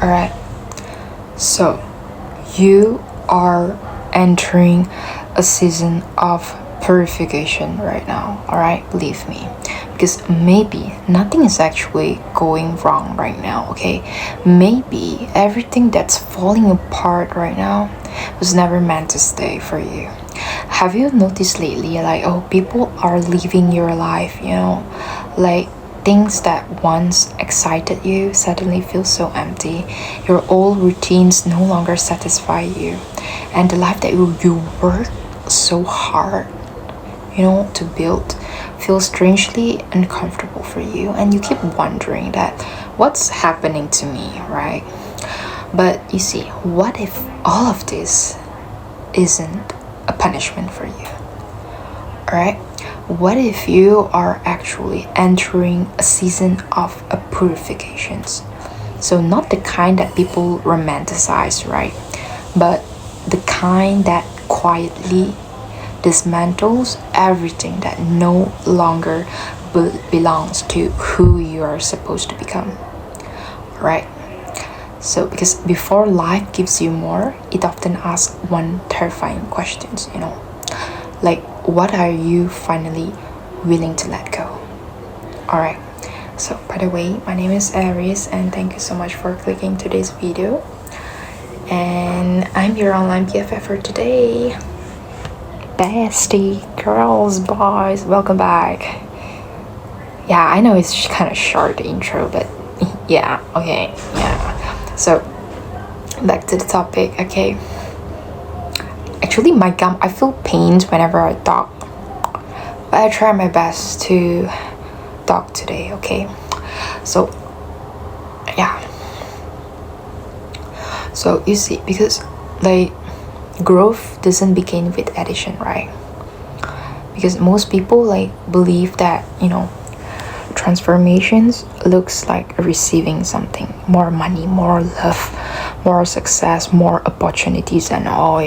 Alright, so you are entering a season of purification right now, alright? Believe me. Because maybe nothing is actually going wrong right now, okay? Maybe everything that's falling apart right now was never meant to stay for you. Have you noticed lately, like, oh, people are leaving your life, like things that once excited you suddenly feel so empty. Your old routines no longer satisfy you. And the life that you worked so hard, to build feels strangely uncomfortable for you. And you keep wondering that what's happening to me, right? But you see, what if all of this isn't a punishment for you? Alright? What if you are actually entering a season of a purifications? So not the kind that people romanticize, right? But the kind that quietly dismantles everything that no longer belongs to who you are supposed to become. Right? So because before life gives you more, it often asks one terrifying questions, like what are you finally willing to let go? Alright, so by the way, my name is Aries and thank you so much for clicking today's video. And I'm your online BFF for today. Bestie, girls, boys, welcome back. Yeah, I know it's kind of short intro, but yeah, okay, yeah. So back to the topic, okay. Actually, my gum, I feel pains whenever I talk, but I try my best to talk today, okay? So, yeah. So, you see, because, like, growth doesn't begin with addition, right? Because most people, like, believe that, transformations looks like receiving something. More money, more love, more success, more opportunities and all,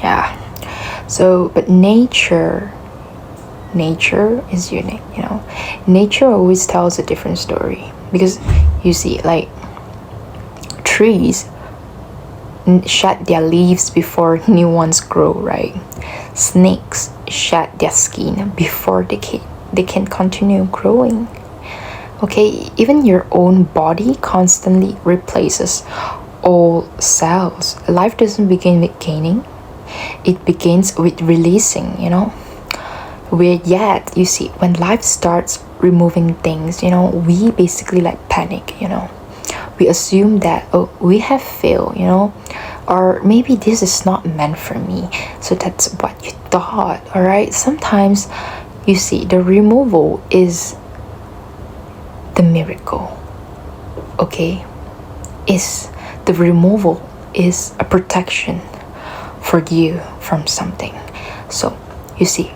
yeah. So but nature is unique, nature always tells a different story. Because you see, like, trees shed their leaves before new ones grow, right? Snakes shed their skin before they can continue growing. Okay, even your own body constantly replaces all cells. Life doesn't begin with gaining, it begins with releasing, Yet, you see, when life starts removing things, we basically like panic, We assume that, oh, we have failed, or maybe this is not meant for me. So that's what you thought, alright? Sometimes, you see, the removal is the miracle, okay? The removal is a protection for you from something. So, you see,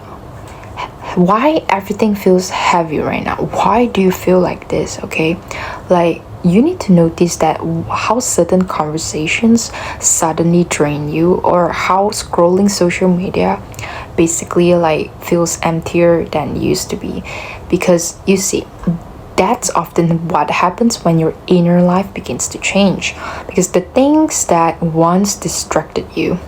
why everything feels heavy right now? Why do you feel like this, okay? Like, you need to notice that how certain conversations suddenly drain you, or how scrolling social media basically like feels emptier than it used to be. Because you see, that's often what happens when your inner life begins to change. Because the things that once distracted you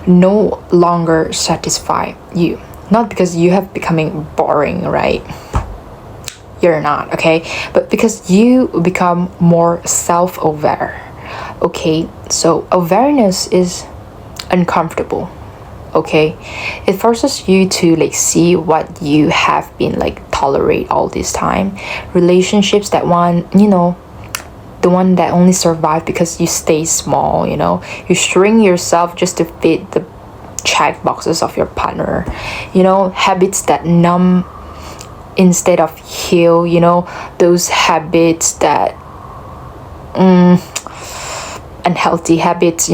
no longer satisfy you. Not because you have becoming boring, right? You're not, okay? But because you become more self-aware, okay? So awareness is uncomfortable, okay? It forces you to like see what you have been like tolerate all this time. Relationships that the one that only survive because you stay small, you shrink yourself just to fit the check boxes of your partner, habits that numb instead of heal, those habits that unhealthy habits,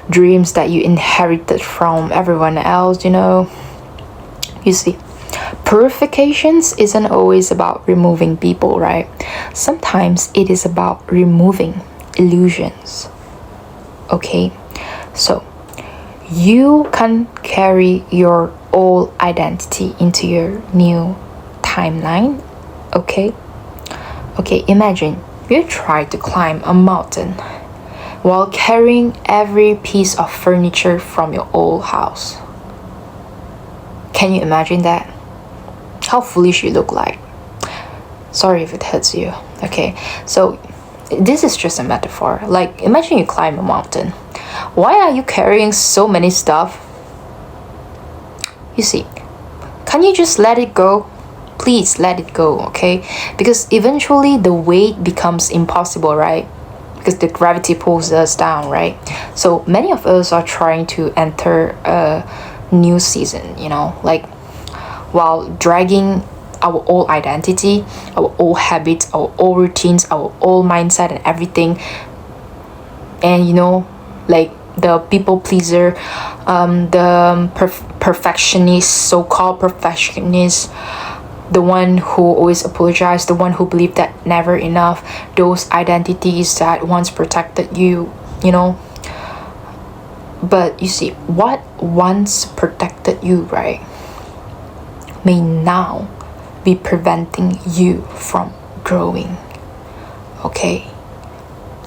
dreams that you inherited from everyone else, you see, purifications isn't always about removing people, right? Sometimes it is about removing illusions, okay? So you can carry your old identity into your new timeline, okay? Imagine You try to climb a mountain while carrying every piece of furniture from your old house. Can you imagine that? How foolish you look like. Sorry if it hurts you. Okay, so this is just a metaphor. Like, imagine you climb a mountain. Why are you carrying so many stuff? You see, can you just let it go? Please let it go, okay? Because eventually the weight becomes impossible, right? Because the gravity pulls us down, right? So many of us are trying to enter a new season, like while dragging our old identity, our old habits, our old routines, our old mindset and everything. And like the people pleaser, the perfectionist, so-called perfectionist, the one who always apologized, the one who believed that never enough, those identities that once protected you, But you see, what once protected you, right, may now be preventing you from growing. Okay?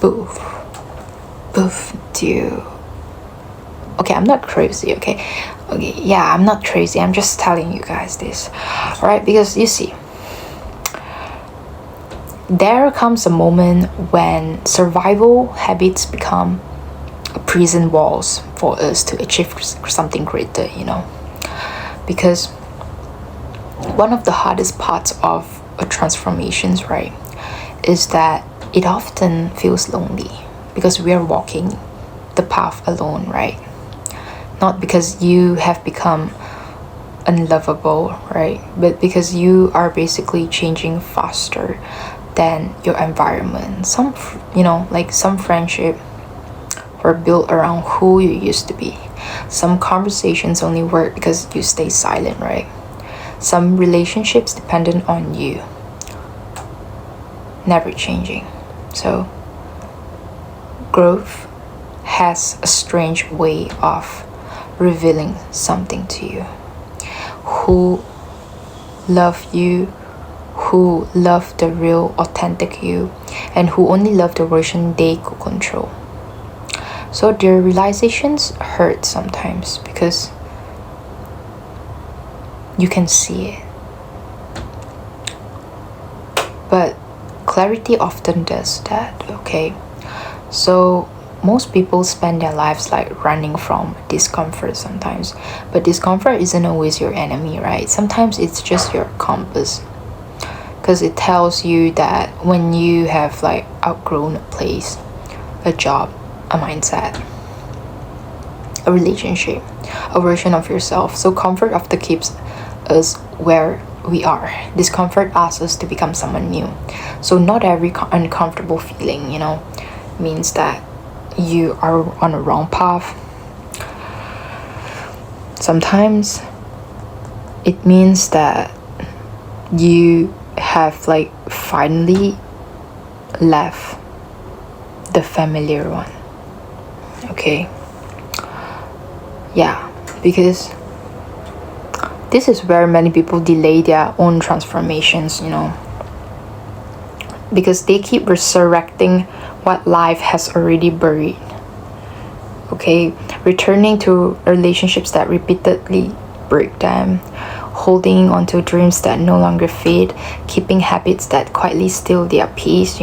Boof. Boof, dude. Okay, I'm not crazy, okay? Okay, yeah, I'm not crazy. I'm just telling you guys this. Alright, because you see, there comes a moment when survival habits become prison walls for us to achieve something greater, Because one of the hardest parts of a transformations, right, is that it often feels lonely because we are walking the path alone, right? Not because you have become unlovable, right? But because you are basically changing faster than your environment. Some friendship were built around who you used to be. Some conversations only work because you stay silent, right? Some relationships dependent on you, never changing. So growth has a strange way of revealing something to you. Who love you, who love the real authentic you, and who only love the version they could control. So their realizations hurt sometimes because you can see it. But clarity often does that, okay? So most people spend their lives like running from discomfort sometimes. But discomfort isn't always your enemy, right? Sometimes it's just your compass. Because it tells you that when you have like outgrown a place, a job, a mindset, a relationship, a version of yourself. So comfort often keeps us where we are. Discomfort asks us to become someone new. So not every uncomfortable feeling, means that you are on a wrong path. Sometimes it means that you have like finally left the familiar one. Okay? Yeah, because this is where many people delay their own transformations, because they keep resurrecting what life has already buried. Okay, returning to relationships that repeatedly break them, holding onto dreams that no longer fit, keeping habits that quietly steal their peace,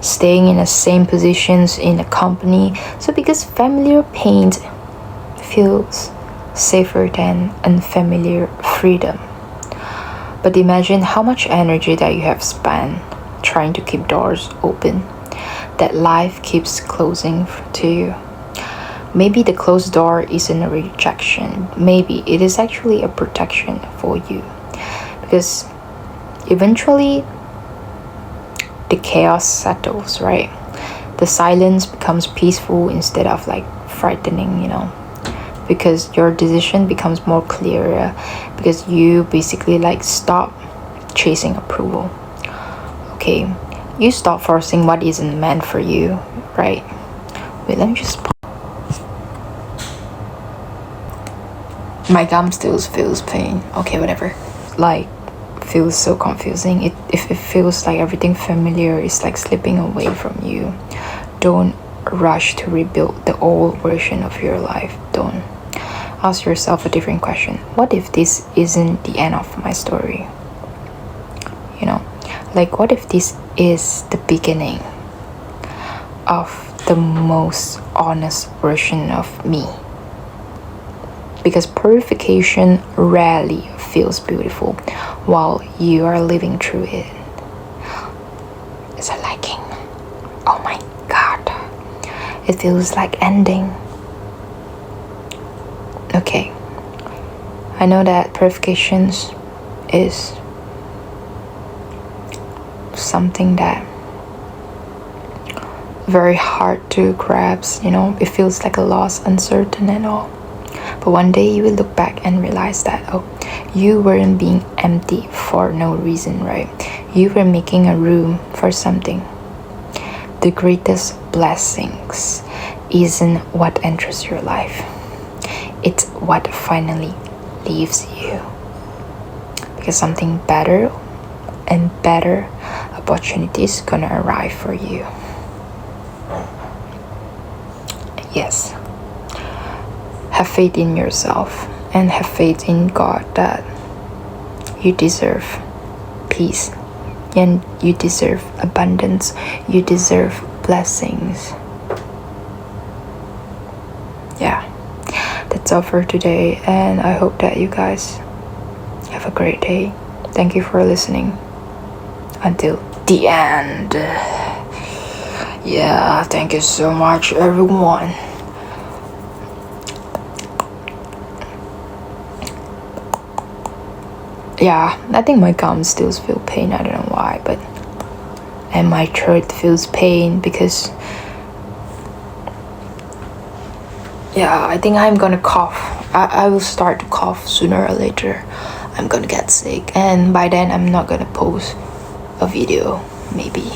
staying in the same positions in a company. So because familiar pain feels safer than unfamiliar freedom. But imagine how much energy that you have spent trying to keep doors open that life keeps closing to you. Maybe the closed door isn't a rejection. Maybe it is actually a protection for you. Because eventually the chaos settles, right? The silence becomes peaceful instead of like frightening, because your decision becomes more clearer, because you basically like stop chasing approval. Okay, you stop forcing what isn't meant for you, right? Wait, let me just my gum still feels pain. Okay, whatever. Like feels so confusing, if it feels like everything familiar is like slipping away from you, don't rush to rebuild the old version of your life. Don't. Ask yourself a different question. What if this isn't the end of my story? You know, like what if this is the beginning of the most honest version of me? Because purification rarely feels beautiful while you are living through it. Is it liking? Oh my god. It feels like ending. Okay. I know that purification is something that very hard to grasp, it feels like a loss, uncertain and all. But one day you will look back and realize that, you weren't being empty for no reason, right? You were making a room for something. The greatest blessings isn't what enters your life. It's what finally leaves you. Because something better and better opportunities gonna arrive for you. Yes. Have faith in yourself and have faith in God that you deserve peace and you deserve abundance, you deserve blessings. Yeah, that's all for today, and I hope that you guys have a great day. Thank you for listening until the end. Yeah, thank you so much, everyone. Yeah, I think my gums still feel pain. I don't know why, and my throat feels pain because I think I'm gonna cough. I will start to cough sooner or later. I'm gonna get sick, and by then I'm not gonna post a video, maybe.